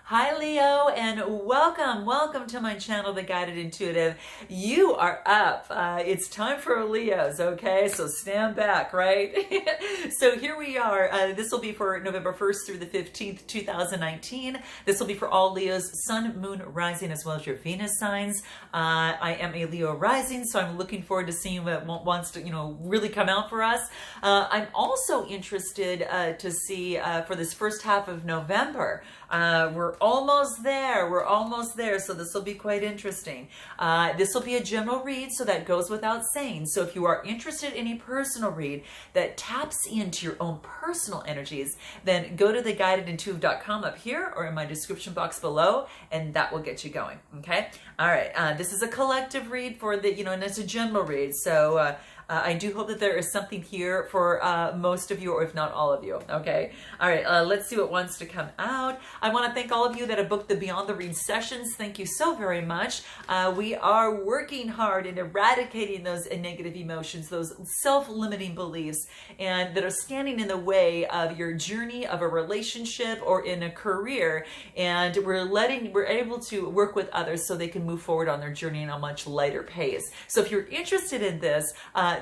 Hi Leo, and welcome to my channel, The Guided Intuitive. You are up. It's time for Leos, okay? So stand back, right? So here we are. This will be for November 1st through the 15th, 2019. This will be for all Leos, Sun, Moon, Rising, as well as your Venus signs. I am a Leo rising, so I'm looking forward to seeing what wants to, really come out for us. I'm also interested to see for this first half of November. We're almost there. We're almost there. So this will be quite interesting. This will be a general read, so that goes without saying. So if you are interested in a personal read that taps into your own personal energies, then go to theguidedintuitive.com up here or in my description box below, and that will get you going. Okay. All right. This is a collective read for the, and it's a general read. So, I do hope that there is something here for most of you, or if not all of you. Okay. All right. Let's see what wants to come out. I want to thank all of you that have booked the Beyond the Read sessions. Thank you so very much. We are working hard in eradicating those negative emotions, those self-limiting beliefs, and that are standing in the way of your journey of a relationship or in a career. And we're able to work with others so they can move forward on their journey in a much lighter pace. So if you're interested in this,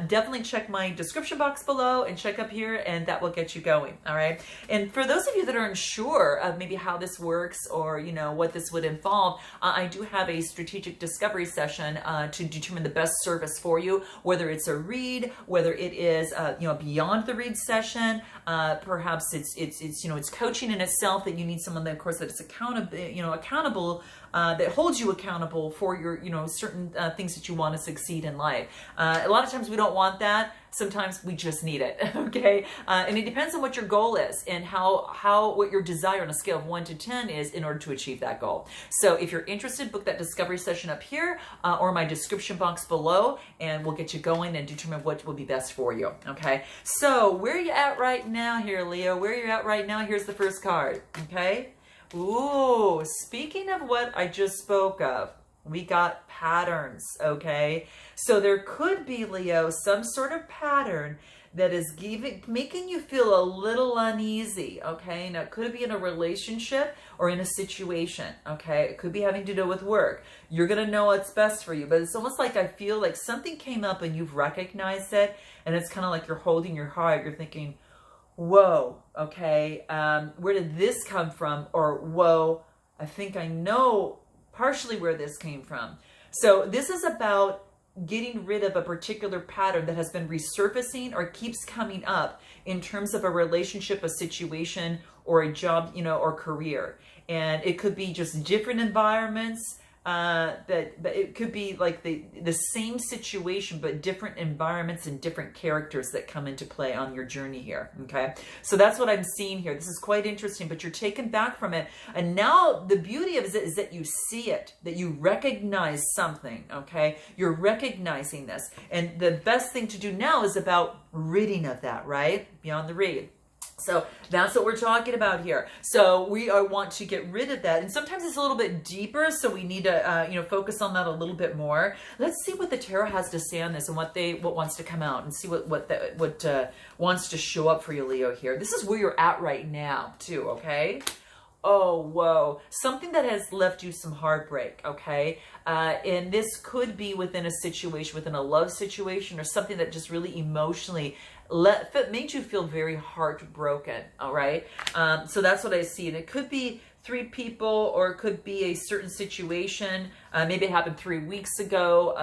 definitely check my description box below and check up here, and that will get you going. All right. And for those of you that are unsure of maybe how this works or, what this would involve, I do have a strategic discovery session to determine the best service for you, whether it's a read, whether it is, beyond the read session, perhaps it's coaching in itself that you need someone that, of course, that is accountable, that holds you accountable for your, certain things that you want to succeed in life. A lot of times we don't want that. Sometimes we just need it. Okay. And it depends on what your goal is and what your desire on a scale of 1 to 10 is in order to achieve that goal. So if you're interested, book that discovery session up here or my description box below, and we'll get you going and determine what will be best for you. Okay. So where are you at right now here, Leo? Where are you at right now? Here's the first card. Okay. Ooh, speaking of what I just spoke of, we got patterns, okay? So there could be, Leo, some sort of pattern that is making you feel a little uneasy, okay? Now, it could be in a relationship or in a situation, okay? It could be having to do with work. You're going to know what's best for you, but it's almost like I feel like something came up and you've recognized it, and it's kind of like you're holding your heart. You're thinking, whoa, okay, where did this come from? Or, whoa, I think I know partially where this came from. So this is about getting rid of a particular pattern that has been resurfacing or keeps coming up in terms of a relationship, a situation, or a job, or career. And it could be just different environments, but it could be like the same situation, but different environments and different characters that come into play on your journey here. Okay. So that's what I'm seeing here. This is quite interesting, but you're taken back from it. And now the beauty of it is that you see it, that you recognize something. Okay. You're recognizing this. And the best thing to do now is about ridding of that, right? Beyond the read. So that's what we're talking about here. So we want to get rid of that. And sometimes it's a little bit deeper, so we need to, focus on that a little bit more. Let's see what the tarot has to say on this and what wants to come out, and see what wants to show up for you, Leo, here. This is where you're at right now, too, okay? Oh, whoa. Something that has left you some heartbreak, okay? And this could be within a situation, within a love situation, or something that just really emotionally made you feel very heartbroken, all right? So that's what I see. And it could be 3 people, or it could be a certain situation. Maybe it happened 3 weeks ago,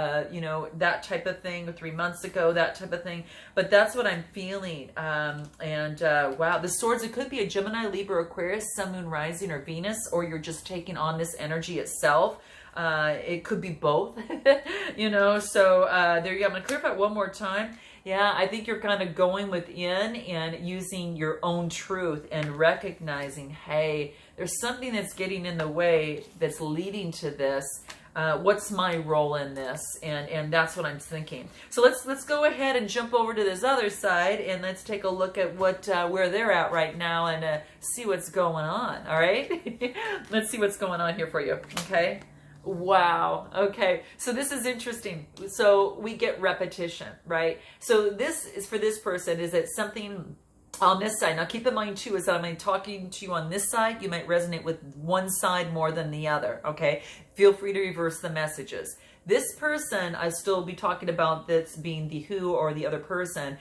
that type of thing, or 3 months ago, that type of thing. But that's what I'm feeling. Wow, the swords, it could be a Gemini, Libra, Aquarius, Sun, Moon, Rising, or Venus, or you're just taking on this energy itself. It could be both, so there you go. I'm going to clarify it one more time. Yeah, I think you're kind of going within and using your own truth and recognizing, hey, there's something that's getting in the way that's leading to this. What's my role in this? And that's what I'm thinking. So let's go ahead and jump over to this other side, and let's take a look at where they're at right now, and see what's going on. All right, let's see what's going on here for you. Okay. Wow. Okay. So this is interesting. So we get repetition, right? So this is for this person. Is it something on this side. Now keep in mind too, is that I'm talking to you on this side, you might resonate with one side more than the other, okay? Feel free to reverse the messages. This person I still be talking about, that's being the who or the other person,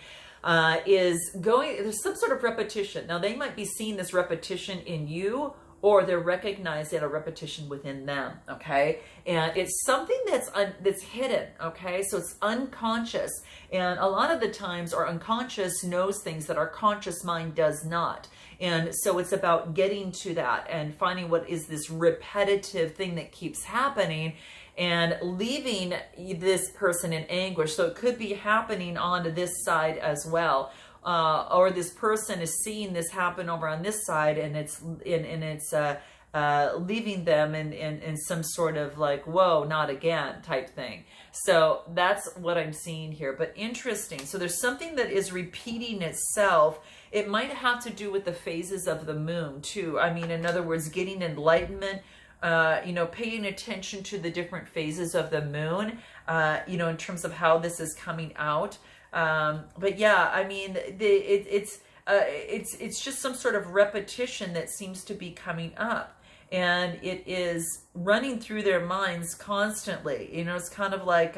is going, there's some sort of repetition. Now they might be seeing this repetition in you, or they're recognizing a repetition within them, okay? And it's something that's hidden, okay? So it's unconscious. And a lot of the times our unconscious knows things that our conscious mind does not. And so it's about getting to that and finding what is this repetitive thing that keeps happening and leaving this person in anguish. So it could be happening on this side as well. Or this person is seeing this happen over on this side, and it's leaving them in some sort of like, whoa, not again type thing. So that's what I'm seeing here. But interesting. So there's something that is repeating itself. It might have to do with the phases of the moon too. I mean, in other words, getting enlightenment, you know, paying attention to the different phases of the moon, you know, in terms of how this is coming out. But yeah, I mean, it's just some sort of repetition that seems to be coming up, and it is running through their minds constantly. You know, it's kind of like,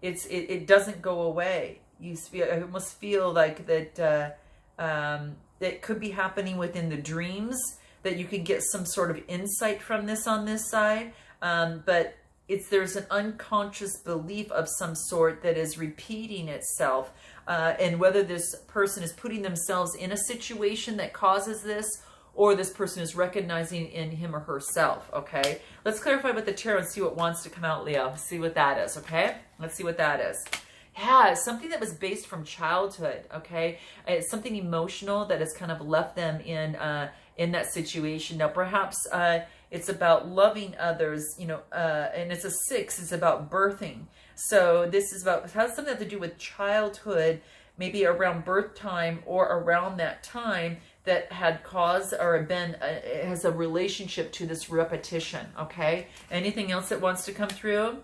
it doesn't go away. I almost feel like that, that could be happening within the dreams, that you could get some sort of insight from this on this side. But there's an unconscious belief of some sort that is repeating itself, and whether this person is putting themselves in a situation that causes this, or this person is recognizing in him or herself, okay? Let's clarify with the tarot and see what wants to come out, Leo. See what that is, okay? Let's see what that is. Yeah, something that was based from childhood, okay? It's something emotional that has kind of left them in that situation. Now, perhaps it's about loving others, you know, and it's a 6, it's about birthing. So this is about, it has something to do with childhood, maybe around birth time or around that time, that had caused or been, has a relationship to this repetition, okay? Anything else that wants to come through?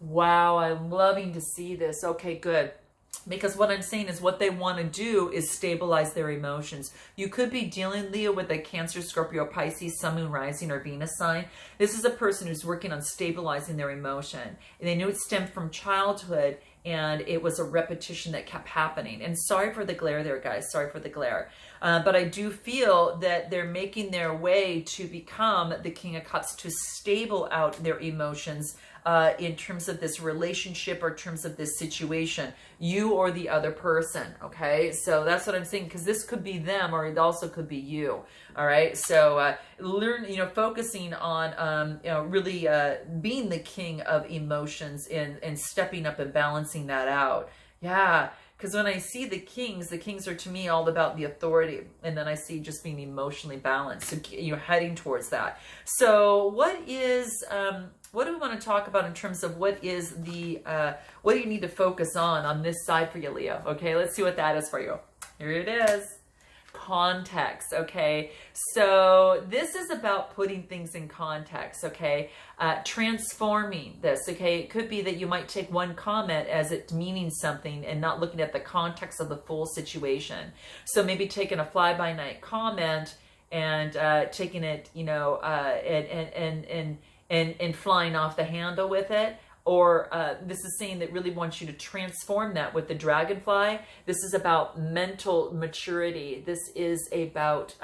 Wow, I'm loving to see this. Okay, good. Because what I'm saying is what they want to do is stabilize their emotions. You could be dealing, Leo, with a Cancer, Scorpio, Pisces, Sun, Moon, Rising, or Venus sign. This is a person who's working on stabilizing their emotion. And they knew it stemmed from childhood, and it was a repetition that kept happening. And sorry for the glare there, guys. Sorry for the glare. But I do feel that they're making their way to become the King of Cups, to stable out their emotions in terms of this relationship or in terms of this situation, you or the other person, okay? So that's what I'm saying, because this could be them, or it also could be you, all right? So learn, you know, focusing on, you know, really being the king of emotions and stepping up and balancing that out. Yeah. Because when I see the kings are to me all about the authority. And then I see just being emotionally balanced. So you're heading towards that. So what is, what do we want to talk about in terms of what is the, what do you need to focus on this side for you, Leo? Okay, let's see what that is for you. Here it is. Context, okay? So this is about putting things in context, okay? Transforming this, okay? It could be that you might take one comment as it meaning something and not looking at the context of the full situation. So maybe taking a fly-by-night comment and taking it, you know, and flying off the handle with it. Or this is saying that really wants you to transform that with the dragonfly. This is about mental maturity. This is about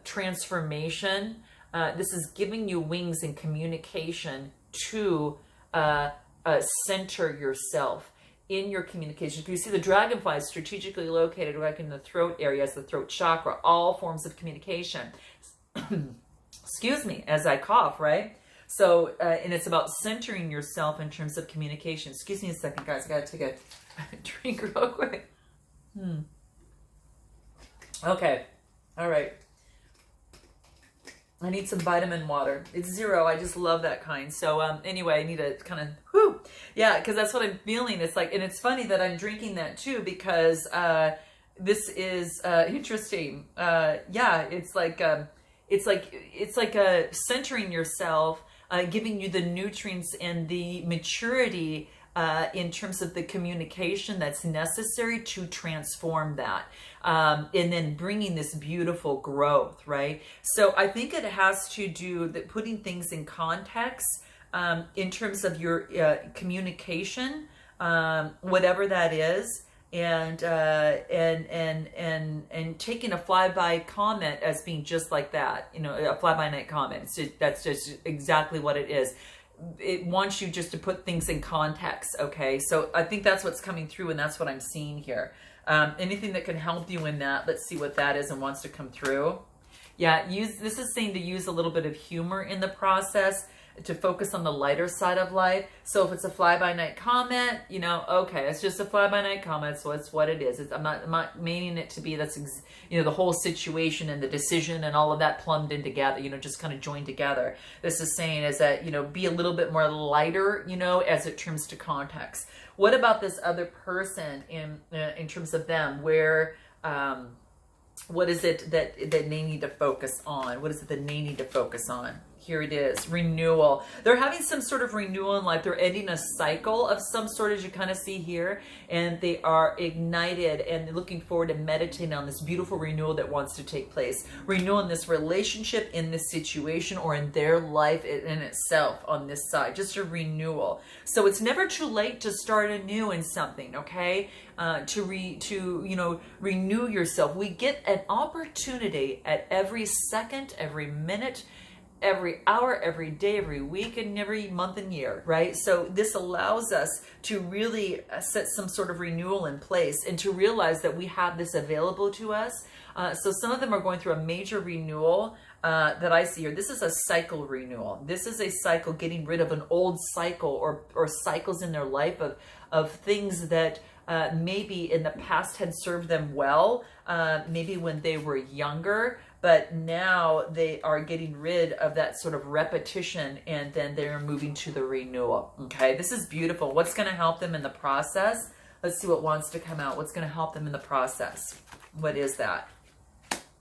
transformation. This is giving you wings in communication to center yourself in your communication. You see the dragonfly is strategically located right in the throat area, as the throat chakra, all forms of communication. Excuse me, as I cough, right? So, and it's about centering yourself in terms of communication. Excuse me a second, guys. I got to take a drink real quick. Okay. All right. I need some vitamin water. It's 0. I just love that kind. So, anyway, I need to kind of, whoo. Yeah, because that's what I'm feeling. It's like, and it's funny that I'm drinking that too, because this is interesting. Yeah, it's like centering yourself, giving you the nutrients and the maturity in terms of the communication that's necessary to transform that. And then bringing this beautiful growth, right? So I think it has to do that, putting things in context, in terms of your communication, whatever that is, and taking a fly-by comment as being just like that, you know, a fly-by-night comment. That's just exactly what it is. It wants you just to put things in context, okay? So I think that's what's coming through, and that's what I'm seeing here. Anything that can help you in that, let's see what that is and wants to come through. Yeah, this is saying to use a little bit of humor in the process, to focus on the lighter side of life. So if it's a fly-by-night comment, you know, okay, it's just a fly-by-night comment, so it's what it is. I'm not meaning it to be that's, you know, the whole situation and the decision and all of that plumbed in together, you know, just kind of joined together. This is saying is that, you know, be a little bit more lighter, you know, as it turns to context. What about this other person in terms of them? Where, what is it that they need to focus on? What is it that they need to focus on? Here it is, renewal. They're having some sort of renewal in life. They're ending a cycle of some sort, as you kind of see here, and they are ignited and looking forward to meditating on this beautiful renewal that wants to take place. Renewal in this relationship, in this situation, or in their life in itself on this side. Just a renewal. So it's never too late to start anew in something, okay? To renew yourself. We get an opportunity at every second, every minute, every hour, every day, every week, and every month and year, right? So this allows us to really set some sort of renewal in place and to realize that we have this available to us. So some of them are going through a major renewal that I see here. This is a cycle renewal. This is a cycle, getting rid of an old cycle or cycles in their life of things that maybe in the past had served them well, maybe when they were younger, but now they are getting rid of that sort of repetition, and then they're moving to the renewal. Okay, this is beautiful. What's going to help them in the process? Let's see what wants to come out. What's going to help them in the process? What is that?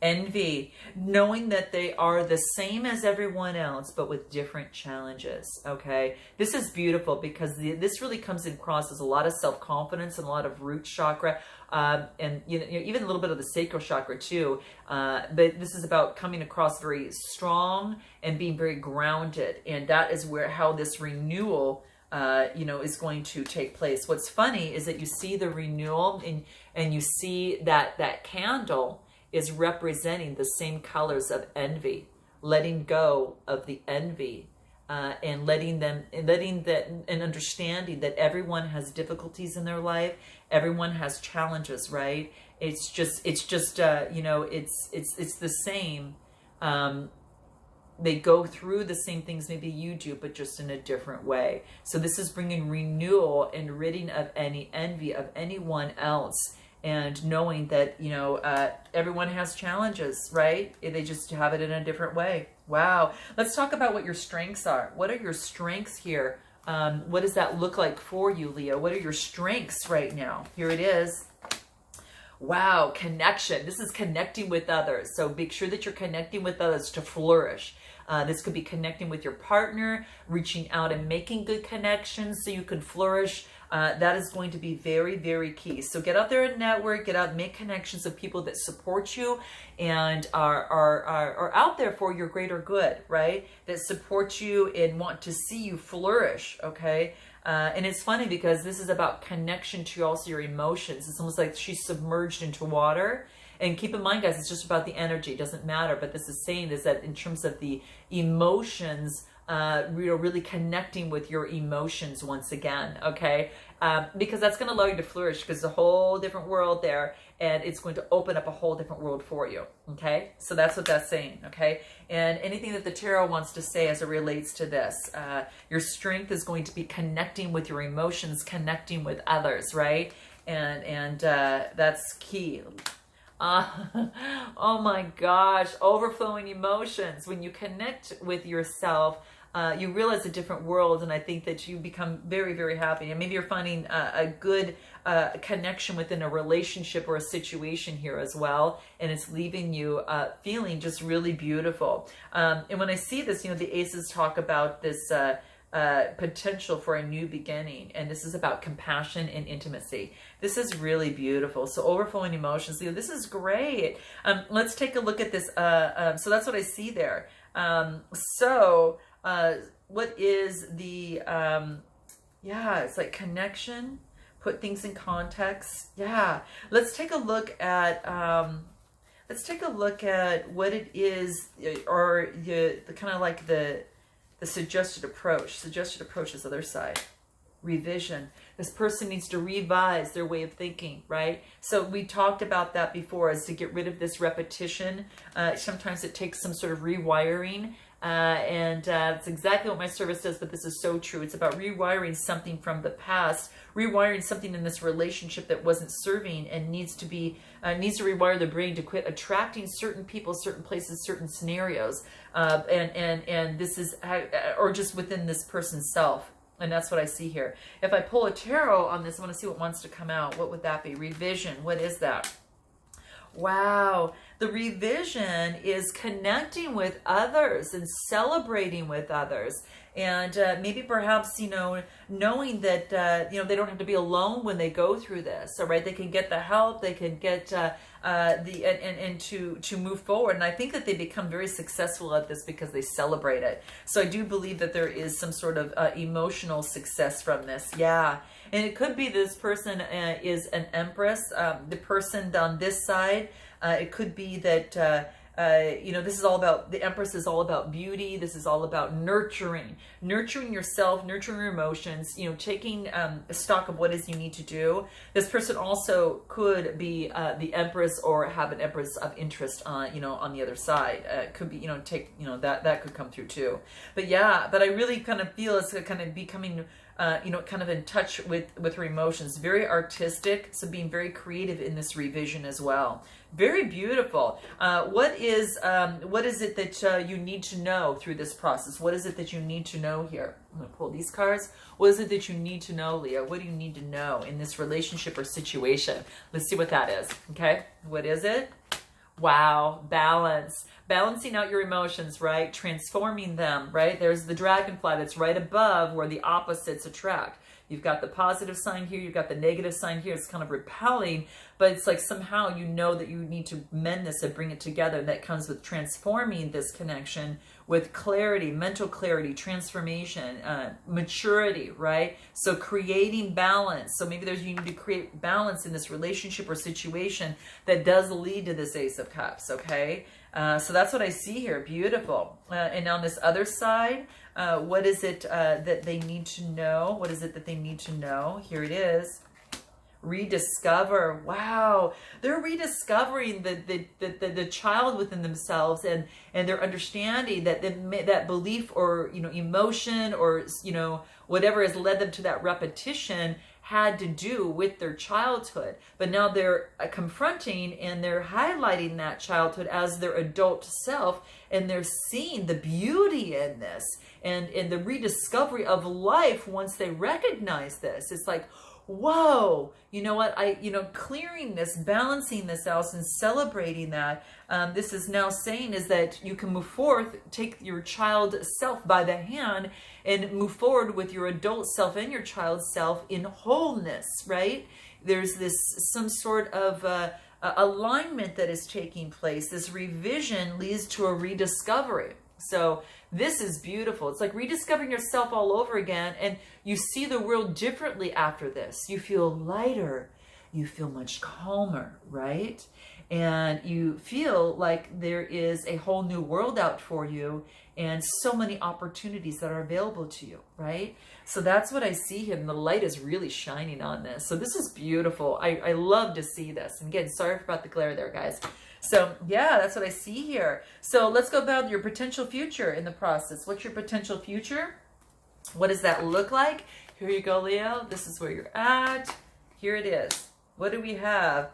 Envy, knowing that they are the same as everyone else, but with different challenges. Okay, this is beautiful because this really comes across as a lot of self-confidence and a lot of root chakra, and you know, even a little bit of the sacral chakra too. But this is about coming across very strong and being very grounded, and that is how this renewal, you know, is going to take place. What's funny is that you see the renewal, and you see that candle is representing the same colors of envy, letting go of the envy, and and understanding that everyone has difficulties in their life, everyone has challenges, right? It's just you know, it's the same. They go through the same things maybe you do, but just in a different way. So this is bringing renewal and ridding of any envy of anyone else. And knowing that, you know, everyone has challenges, right? They just have it in a different way. Wow. Let's talk about what your strengths are. What are your strengths here? What does that look like for you, Leo? What are your strengths right now? Here it is. Wow, connection. This is connecting with others. So make sure that you're connecting with others to flourish. This could be connecting with your partner, reaching out and making good connections so you can flourish. That is going to be very, very key. So get out there and network, get out, make connections with people that support you and are out there for your greater good, right? That support you and want to see you flourish, okay? And it's funny because this is about connection to also your emotions. It's almost like she's submerged into water. And keep in mind, guys, it's just about the energy. It doesn't matter. But this is saying is that in terms of the emotions, really connecting with your emotions once again, okay? Because that's going to allow you to flourish, because it's a whole different world there, and it's going to open up a whole different world for you, okay? So that's what that's saying, okay? And anything that the tarot wants to say as it relates to this, your strength is going to be connecting with your emotions, connecting with others, right? And that's key. Oh my gosh, overflowing emotions. When you connect with yourself, you realize a different world, and I think that you become very, very happy. And maybe you're finding a good connection within a relationship or a situation here as well, and it's leaving you feeling just really beautiful. And when I see this, you know, the aces talk about this potential for a new beginning. And this is about compassion and intimacy. This is really beautiful. So overflowing emotions, Leo, this is great. Let's take a look at this. So that's what I see there. What is the, yeah, it's like connection, put things in context. Yeah. Let's take a look at, what it is, or the kind of like the suggested approach. Suggested approach is the other side. Revision. This person needs to revise their way of thinking, right? So we talked about that before, as to get rid of this repetition. Sometimes it takes some sort of rewiring. That's exactly what my service does, but this is so true. It's about rewiring something from the past, rewiring something in this relationship that wasn't serving, and needs to rewire the brain to quit attracting certain people, certain places, certain scenarios. And this is, or just within this person's self. And that's what I see here. If I pull a tarot on this, I want to see what wants to come out. What would that be? Revision. What is that? Wow. The revision is connecting with others and celebrating with others. And maybe perhaps, knowing that, they don't have to be alone when they go through this. All right. They can get the help. They can get to move forward. And I think that they become very successful at this because they celebrate it. So I do believe that there is some sort of emotional success from this. Yeah. And it could be this person is an empress. The person on this side, it could be that, this is all about, the Empress is all about beauty. This is all about nurturing yourself, nurturing your emotions, taking stock of what is you need to do. This person also could be the Empress, or have an Empress of interest on, on the other side. Could be, that could come through too. But yeah, but I really kind of feel it's kind of becoming, kind of in touch with her emotions. Very artistic, so being very creative in this revision as well. Very beautiful. What is it that you need to know through this process? What is it that you need to know here? I'm going to pull these cards. What is it that you need to know, Leo? What do you need to know in this relationship or situation? Let's see what that is. Okay. What is it? Wow. Balance. Balancing out your emotions, right? Transforming them, right? There's the dragonfly that's right above where the opposites attract. You've got the positive sign here. You've got the negative sign here. It's kind of repelling, but it's like somehow you know that you need to mend this and bring it together. And that comes with transforming this connection with clarity, mental clarity, transformation, maturity, right? So creating balance. So maybe you need to create balance in this relationship or situation that does lead to this Ace of Cups, okay? So that's what I see here. Beautiful. And on this other side, what is it that they need to know? What is it that they need to know? Here it is. Rediscover. Wow. They're rediscovering the child within themselves, and they're understanding that that belief or, emotion or, whatever has led them to that repetition had to do with their childhood. But now they're confronting and they're highlighting that childhood as their adult self, and they're seeing the beauty in this and in the rediscovery of life once they recognize this. It's like, whoa, you know what, clearing this, balancing this out and celebrating that, this is now saying is that you can move forth, take your child self by the hand and move forward with your adult self and your child self in wholeness, right? There's some sort of alignment that is taking place. This revision leads to a rediscovery. So this is beautiful. It's like rediscovering yourself all over again, and you see the world differently after this. You feel lighter. You feel much calmer, right? And you feel like there is a whole new world out for you and so many opportunities that are available to you, right? So that's what I see here, and the light is really shining on this. So this is beautiful. I love to see this. And again, sorry about the glare there, guys. So yeah, that's what I see here. So let's go about your potential future in the process. What's your potential future? What does that look like? Here you go, Leo. This is where you're at. Here it is. What do we have?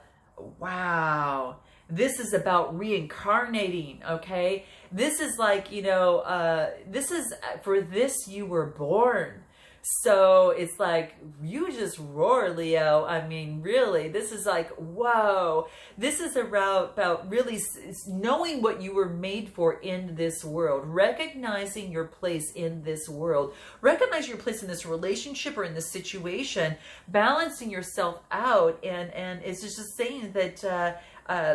Wow. This is about reincarnating, okay? This is like, this is, for this you were born. So it's like, you just roar, Leo. I mean, really, this is like, whoa. This is about really knowing what you were made for in this world, recognizing your place in this world, recognize your place in this relationship or in this situation, balancing yourself out. And it's just saying that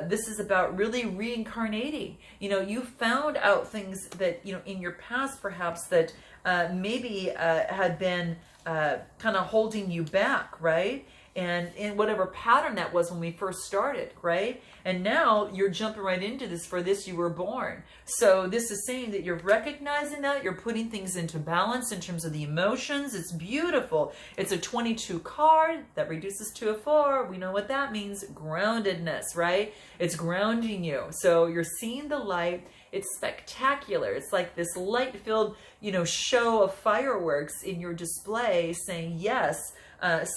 this is about really reincarnating. You know, you found out things that, you know, in your past perhaps that maybe had been kind of holding you back, right? And in whatever pattern that was when we first started, right? And now you're jumping right into this. For this you were born. So this is saying that you're recognizing that, you're putting things into balance in terms of the emotions. It's beautiful. It's a 22 card that reduces to a 4. We know what that means. Groundedness, right? It's grounding you. So you're seeing the light. It's spectacular. It's like this light-filled, you know, show of fireworks in your display saying, yes,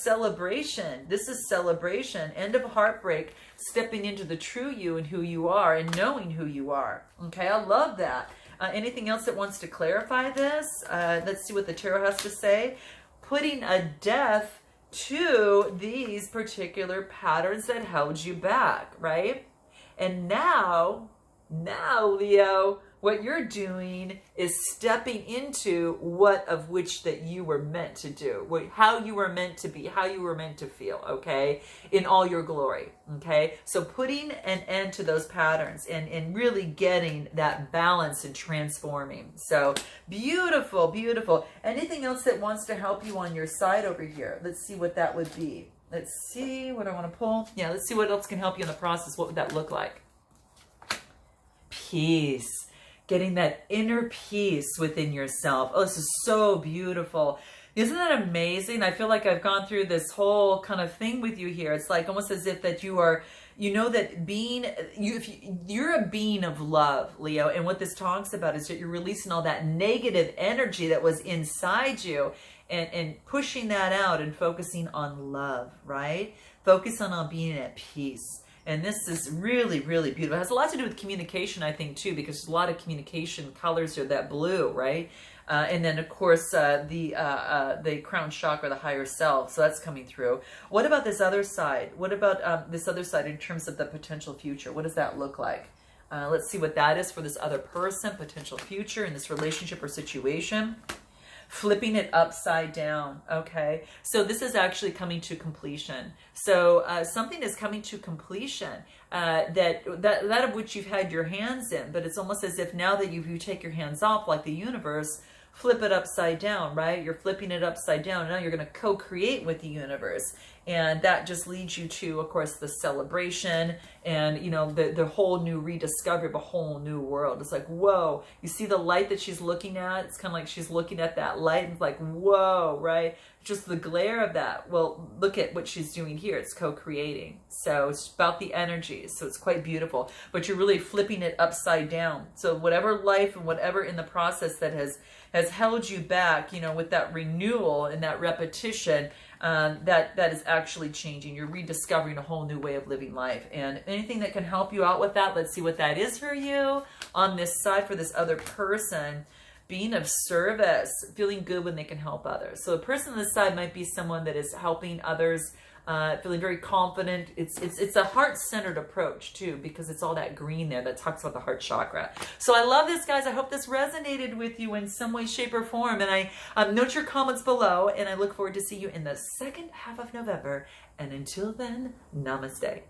celebration. This is celebration. End of heartbreak. Stepping into the true you and who you are and knowing who you are. Okay, I love that. Anything else that wants to clarify this? Let's see what the tarot has to say. Putting a death to these particular patterns that held you back, right? And now, Leo, what you're doing is stepping into what of which that you were meant to do, how you were meant to be, how you were meant to feel, okay, in all your glory, okay? So putting an end to those patterns and really getting that balance and transforming. So beautiful, beautiful. Anything else that wants to help you on your side over here? Let's see what that would be. Let's see what I want to pull. Yeah, let's see what else can help you in the process. What would that look like? Peace. Getting that inner peace within yourself. Oh, this is so beautiful. Isn't that amazing? I feel like I've gone through this whole kind of thing with you here. It's like almost as if that you are, you know, that being, you're a being of love, Leo. And what this talks about is that you're releasing all that negative energy that was inside you and pushing that out and focusing on love, right? Focusing on being at peace. And this is really, really beautiful. It has a lot to do with communication, I think, too, because there's a lot of communication colors here, that blue, right? And then, of course, the crown chakra, the higher self. So that's coming through. What about this other side? What about this other side in terms of the potential future? What does that look like? Let's see what that is for this other person, potential future in this relationship or situation. Flipping it upside down. Okay, so this is actually coming to completion. So something is coming to completion that of which you've had your hands in, but it's almost as if now that you take your hands off, like the universe, flip it upside down, right? You're flipping it upside down. And now you're going to co-create with the universe. And that just leads you to, of course, the celebration and, you know, the whole new rediscovery of a whole new world. It's like, whoa, you see the light that she's looking at? It's kind of like she's looking at that light and it's like, whoa, right? Just the glare of that. Well, look at what she's doing here. It's co-creating. So it's about the energies. So it's quite beautiful. But you're really flipping it upside down. So whatever life and whatever in the process that has held you back, you know, with that renewal and that repetition, that is actually changing. You're rediscovering a whole new way of living life. And anything that can help you out with that, let's see what that is for you on this side for this other person. Being of service, feeling good when they can help others. So the person on this side might be someone that is helping others, feeling very confident. It's a heart-centered approach too, because it's all that green there that talks about the heart chakra. So I love this, guys. I hope this resonated with you in some way, shape, or form. And I note your comments below, and I look forward to see you in the second half of November. And until then, namaste.